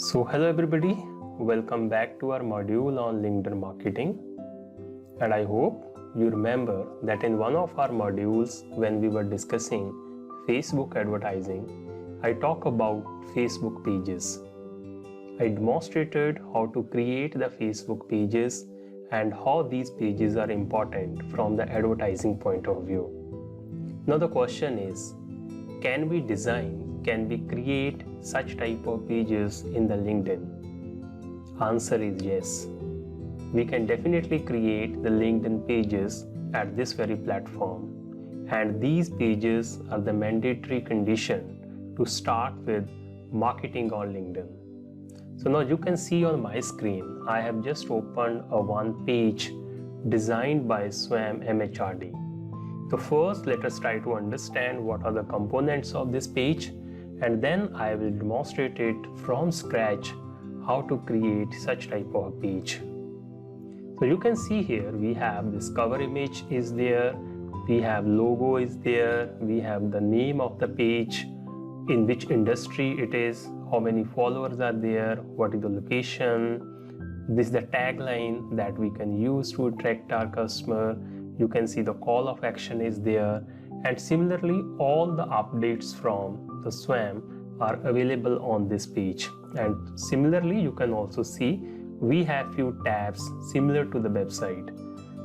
Hello everybody, welcome back to our module on LinkedIn marketing. And I hope you remember that in one of our modules when we were discussing Facebook advertising, I talked about Facebook pages. I demonstrated how to create the Facebook pages and how these pages are important from the advertising point of view. Now the question is, can we create such type of pages in the LinkedIn? Answer is yes. We can definitely create the LinkedIn pages at this very platform, and these pages are the mandatory condition to start with marketing on LinkedIn. So now you can see on my screen, I have just opened a one page designed by Swam MHRD. So first let us try to understand what are the components of this page, and then I will demonstrate it from scratch how to create such type of a page. So you can see here we have this cover image is there, we have logo is there, we have the name of the page, in which industry it is, how many followers are there, what is the location, this is the tagline that we can use to attract our customer. You can see the call of action is there, and similarly all the updates from the SWAM are available on this page. And similarly you can also see we have few tabs similar to the website.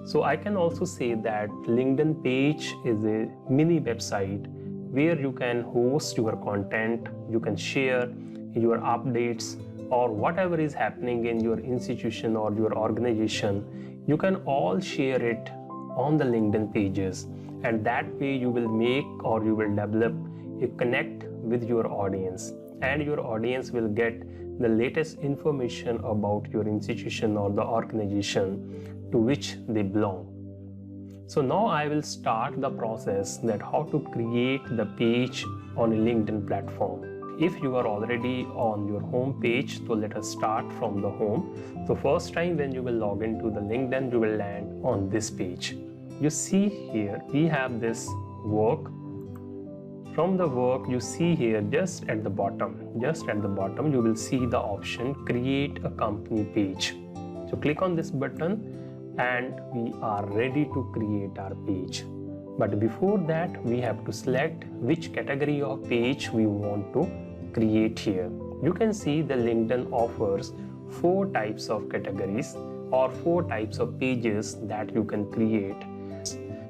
So I can also say that LinkedIn page is a mini website where you can host your content, you can share your updates or whatever is happening in your institution or your organization. You can all share it on the LinkedIn pages, and that way you will make or you will develop a connect with your audience, and your audience will get the latest information about your institution or the organization to which they belong. So now I will start the process that how to create the page on a LinkedIn platform. If you are already on your home page, so let us start from the home. So first time when you will log into the LinkedIn, you will land on this page. You see here we have this work. From the work you see here just at the bottom you will see the option create a company page. So click on this button and we are ready to create our page. But before that we have to select which category of page we want to create here. You can see the LinkedIn offers 4 types of categories or 4 types of pages that you can create.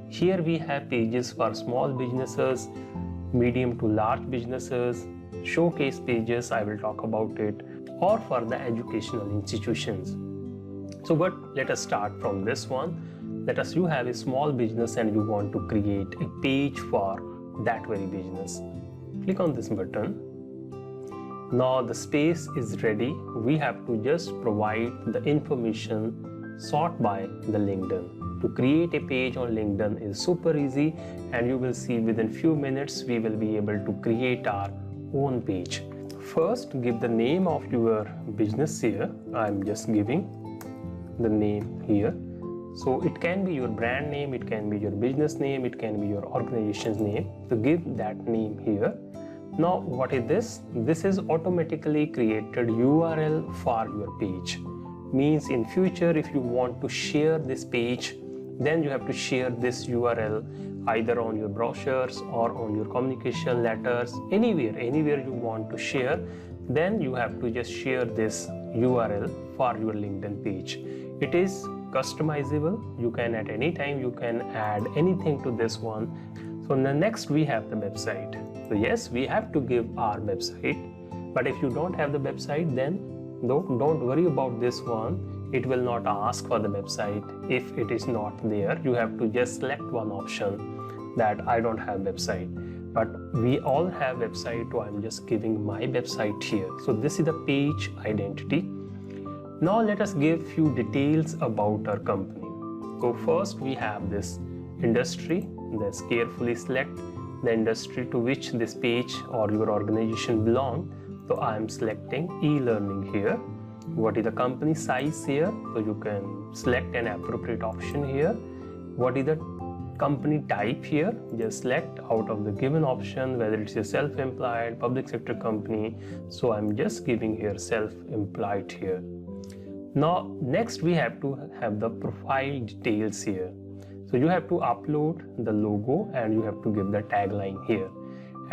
Here we have pages for small businesses, medium to large businesses, showcase pages, I will talk about it, or for the educational institutions. So let us start from this one. Let us you have a small business and you want to create a page for that very business. Click on this button. Now the space is ready. We have to just provide the information sought by the LinkedIn. To create a page on LinkedIn is super easy, and you will see within few minutes we will be able to create our own page. First give the name of your business here. I'm just giving the name here. So it can be your brand name, it can be your business name, it can be your organization's name. So give that name here. Now what is this? This is automatically created URL for your page. Means in future if you want to share this page, then you have to share this URL either on your brochures or on your communication letters, anywhere you want to share, then you have to just share this URL for your LinkedIn page. It is customizable. You can at any time you can add anything to this one. So the next we have the website. So yes, we have to give our website, but if you don't have the website, then don't worry about this one. It will not ask for the website if it is not there. You have to just select one option that I don't have website, but we all have website, so I'm just giving my website here. So this is the page identity. Now let us give few details about our company. So first we have this industry. Let's carefully select the industry to which this page or your organization belong. So I am selecting e-learning here. What is the company size here? So you can select an appropriate option here. What is the company type here. Just select out of the given option whether it's a self-employed, public sector company. So I'm just giving here self-employed here. Now next we have to have the profile details here. So you have to upload the logo and you have to give the tagline here,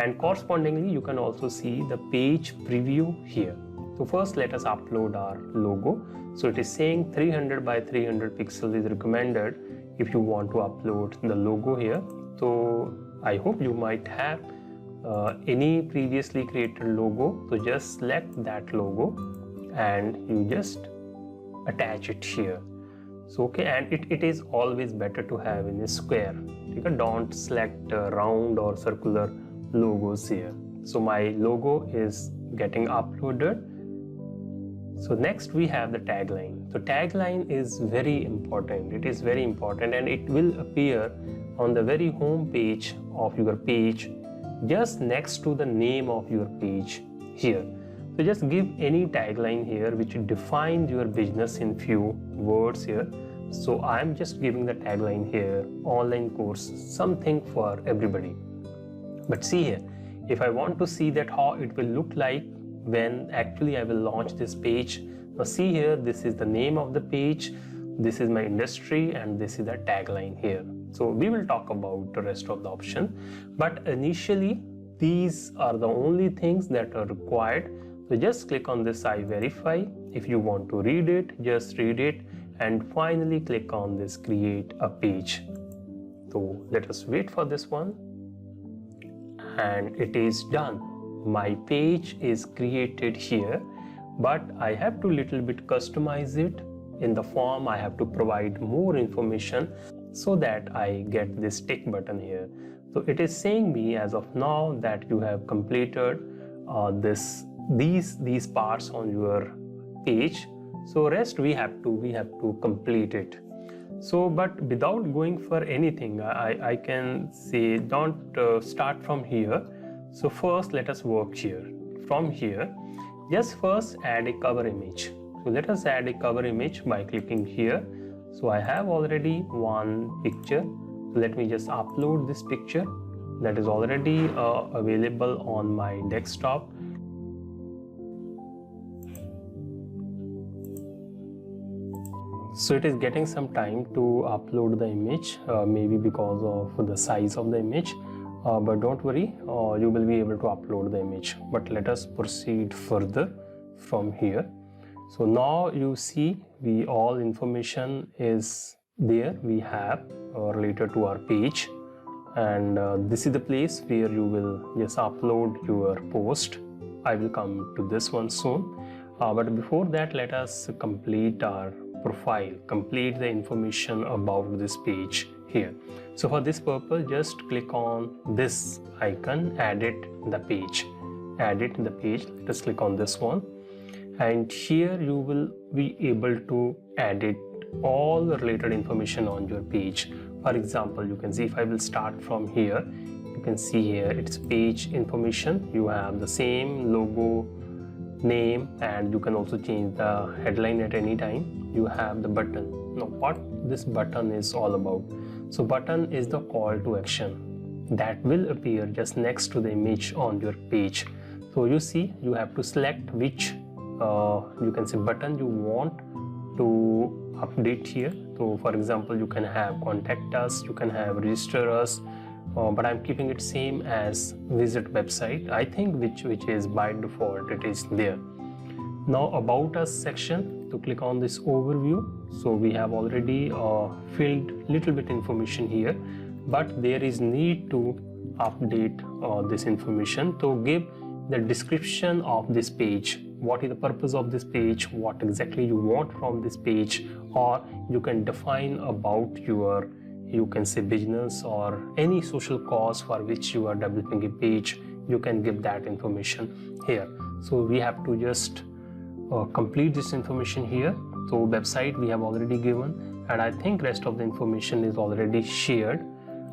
and correspondingly you can also see the page preview here. So first let us upload our logo. So it is saying 300 by 300 pixels is recommended if you want to upload the logo here. So I hope you might have any previously created logo. So just select that logo and you just attach it here. So okay, and it is always better to have in a square. Don't select round or circular logos here. So my logo is getting uploaded. So next we have the tagline. So tagline is very important. It is very important and it will appear on the very home page of your page, just next to the name of your page here. So just give any tagline here which defines your business in few words here. So I'm just giving the tagline here, online course, something for everybody. But see here, if I want to see that how it will look like when actually I will launch this page. Now see here, this is the name of the page, this is my industry, and this is the tagline here. So we will talk about the rest of the option, but initially these are the only things that are required. So just click on this I verify. If you want to read it, just read it, and finally click on this create a page. So let us wait for this one, and it is done. My page is created here, but I have to little bit customize it. In the form I have to provide more information so that I get this tick button here. So it is saying me as of now that you have completed these parts on your page. So rest we have to complete it. So but without going for anything, I can say don't start from here. So first let us work here. From here, just first add a cover image. So let us add a cover image by clicking here. So I have already one picture. Let me just upload this picture that is already available on my desktop. So it is getting some time to upload the image, maybe because of the size of the image. But don't worry, you will be able to upload the image. But let us proceed further from here. So now you see all information is there we have related to our page, and this is the place where you will just upload your post. I will come to this one soon, but before that let us complete our profile, complete the information about this page here. So for this purpose, just click on this icon, edit the page. Let us click on this one, and here you will be able to edit all the related information on your page. For example, you can see if I will start from here, you can see here it's page information. You have the same logo, name, and you can also change the headline at any time. You have the button. Now what this button is all about? So button is the call to action that will appear just next to the image on your page. So you see, you have to select which you can say button you want to update here. So for example, you can have contact us, you can have register us, but I'm keeping it same as visit website. I think which is by default it is there. Now about us section, to click on this overview. So we have already filled little bit information here, but there is need to update this information. So give the description of this page. What is the purpose of this page? What exactly you want from this page? Or you can define about your, you can say business or any social cause for which you are developing a page. You can give that information here. So we have to just complete this information here. So website we have already given, and I think rest of the information is already shared,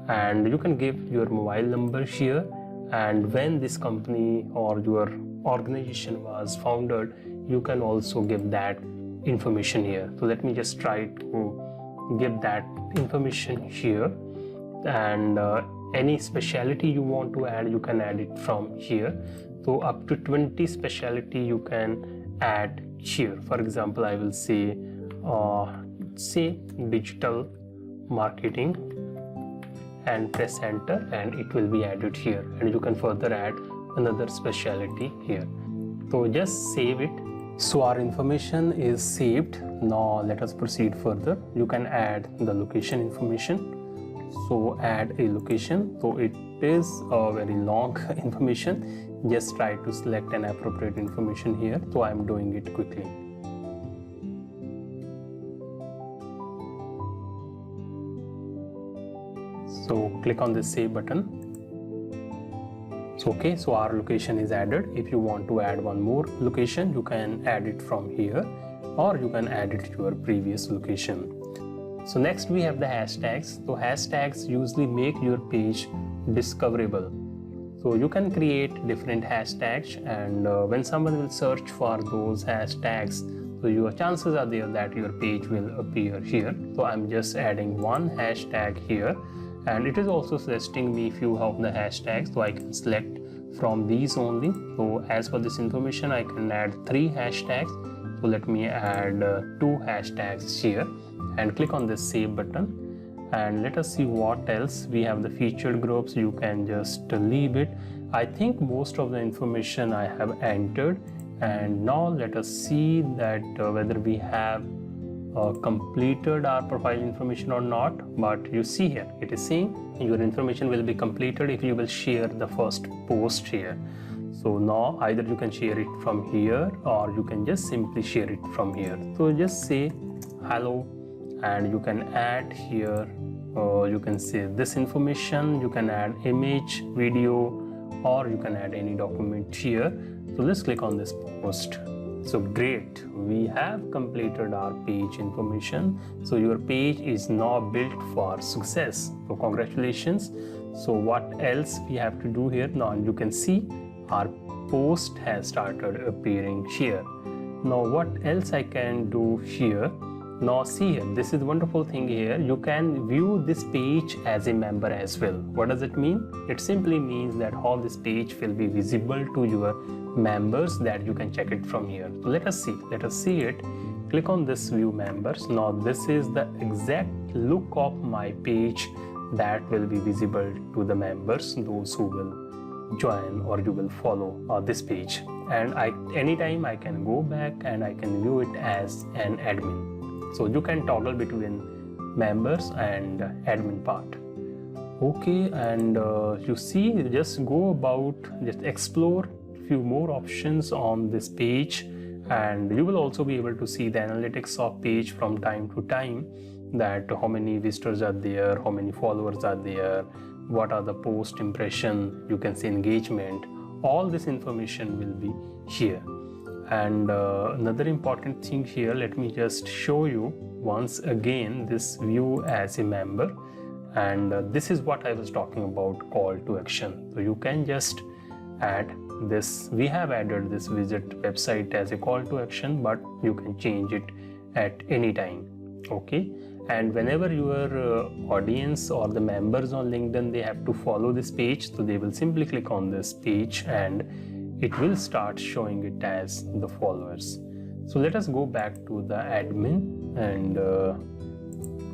and you can give your mobile number here, and when this company or your organization was founded, you can also give that information here. So let me just try to give that information here, and any specialty you want to add, you can add it from here. So up to 20 specialty you can add here. For example, I will say digital marketing and press enter, and it will be added here, and you can further add another specialty here. So just save it. So our information is saved. Now let us proceed further. You can add the location information. So add a location. So it is a very long information. Just try to select an appropriate information here. So I am doing it quickly. So click on the save button. So okay, so our location is added. If you want to add one more location, you can add it from here, or you can add it to your previous location. So next we have the hashtags. So hashtags usually make your page discoverable. So you can create different hashtags, and when someone will search for those hashtags, so your chances are there that your page will appear here. So I'm just adding one hashtag here, and it is also suggesting me few of the hashtags, so I can select from these only. So as for this information, I can add 3 hashtags. So let me add 2 hashtags here, and click on this save button, and let us see what else. We have the featured groups. You can just leave it. I think most of the information I have entered, and now let us see that whether we have completed our profile information or not. But you see here it is saying your information will be completed if you will share the first post here. So now either you can share it from here, or you can just simply share it from here. So just say hello, and you can add here, you can say this information, you can add image, video, or you can add any document here. So let's click on this post. So great, we have completed our page information. So your page is now built for success. So congratulations. So what else we have to do here? Now you can see our post has started appearing here. Now what else I can do here? Now see here, this is the wonderful thing here. You can view this page as a member as well. What does it mean? It simply means that how this page will be visible to your members, that you can check it from here. So let us see it. Click on this view members. Now this is the exact look of my page that will be visible to the members, those who will join or you will follow this page. And anytime I can go back and I can view it as an admin. So you can toggle between members and admin part. Okay, and you see, just go about, just explore few more options on this page, and you will also be able to see the analytics of page from time to time, that how many visitors are there, how many followers are there, what are the post impression, you can see engagement. All this information will be here. And another important thing here, let me just show you once again this view as a member, and this is what I was talking about, call to action. So you can just add this. We have added this visit website as a call to action, but you can change it at any time. Okay, and whenever your audience or the members on LinkedIn, they have to follow this page, so they will simply click on this page and it will start showing it as the followers. So let us go back to the admin, and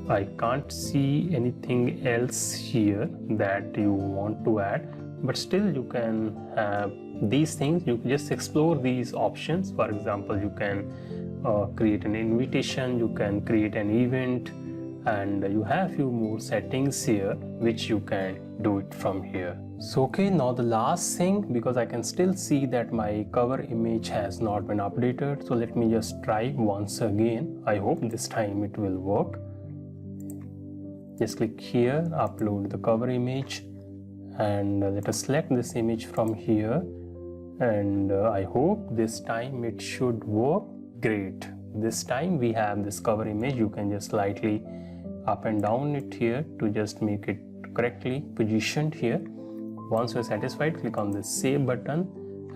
I can't see anything else here that you want to add, but still you can have these things. You just explore these options. For example, you can create an invitation, you can create an event, and you have few more settings here which you can do it from here. So okay, now the last thing, because I can still see that my cover image has not been updated, so let me just try once again. I hope this time it will work. Just click here, upload the cover image, and let us select this image from here, and I hope this time it should work. Great, this time we have this cover image. You can just slightly up and down it here to just make it correctly positioned here. Once you're satisfied, click on this save button,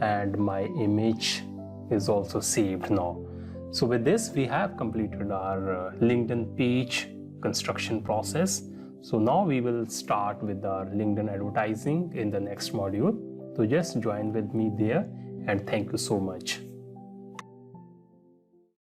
and my image is also saved now. So with this, we have completed our LinkedIn page construction process. So now we will start with our LinkedIn advertising in the next module. So just join with me there, and thank you so much.